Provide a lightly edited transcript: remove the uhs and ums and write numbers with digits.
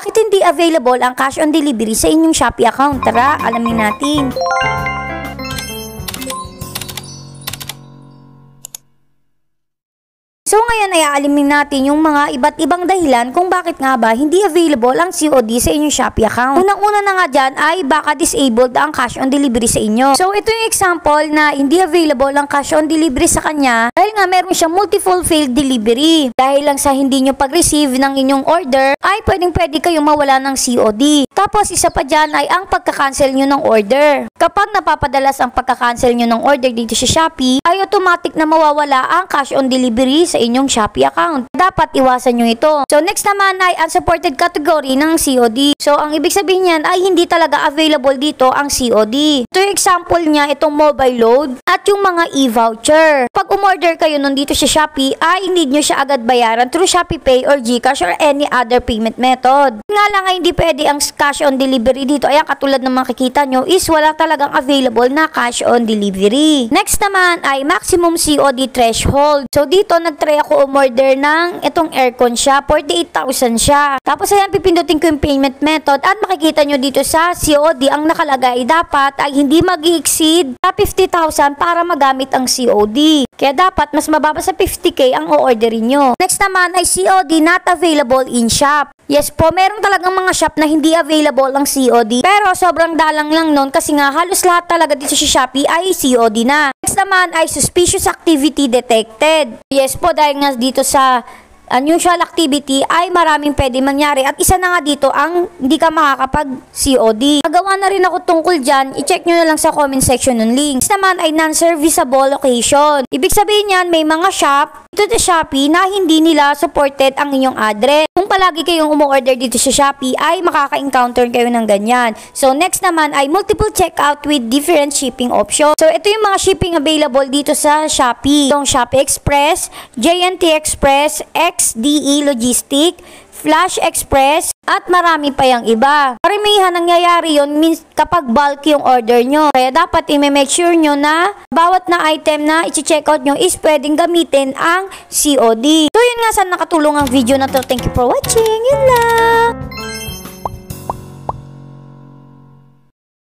Bakit hindi available ang cash on delivery sa inyong Shopee account? Tara, alamin natin. So ngayon ay aalimin natin yung mga iba't ibang dahilan kung bakit nga ba hindi available ang COD sa inyong Shopee account. Unang-una na nga dyan ay baka disabled ang cash on delivery sa inyo. So ito yung example na hindi available ang cash on delivery sa kanya dahil nga meron siyang multiple failed delivery. Dahil lang sa hindi nyo pag-receive ng inyong order ay pwede kayong mawala ng COD. Tapos isa pa dyan ay ang pagka-cancel nyo ng order. Kapag napapadalas ang pagka-cancel nyo ng order dito sa Shopee ay automatic na mawawala ang cash on delivery sa inyong Shopee account. Dapat iwasan nyo ito. So next naman ay unsupported category ng COD. So ang ibig sabihin niyan ay hindi talaga available dito ang COD. Ito yung example niya, itong mobile load at yung mga e-voucher. Pag umorder kayo nun dito sa Shopee ay need nyo siya agad bayaran through Shopee Pay or GCash or any other payment method. Nga lang ay hindi pwede ang cash on delivery dito. Ayan, katulad ng makikita nyo is wala talagang available na cash on delivery. Next naman ay maximum COD threshold. So dito nagtry ako umorder ng itong aircon siya, 48,000 siya. Tapos ayan, pipindutin ko yung payment method at makikita nyo dito sa COD ang nakalagay dapat ay hindi mag-exceed sa 50,000 para magamit ang COD. Kaya dapat mas mababa sa 50k ang o-orderin nyo. Next naman ay COD not available in shop. Yes po, meron talagang mga shop na hindi available ang COD. Pero sobrang dalang lang nun kasi nga halos lahat talaga dito sa Shopee ay COD na. Next naman ay suspicious activity detected. Yes po, dahil nga dito sa unusual activity ay maraming pwede mangyari at isa na nga dito ang hindi ka makakapag COD. Nagawa na rin ako tungkol dyan, i-check nyo na lang sa comment section ng links. Next naman ay non-serviceable location. Ibig sabihin yan, may mga shop dito sa Shopee na hindi nila supported ang inyong address. Kung palagi kayong umu-order dito sa Shopee ay makaka-encounter kayo ng ganyan. So next naman ay multiple checkout with different shipping options. So ito yung mga shipping available dito sa Shopee. Yung Shopee Express, JNT Express, XDE Logistic, Flash Express, at marami pa yung iba. Karamihan nangyayari yun kapag bulk yung order nyo. Kaya dapat i-make sure nyo na bawat na item na i-checkout nyo is pwedeng gamitin ang COD. So yun nga, sana nakatulong ang video na to. Thank you for watching. Yun lang!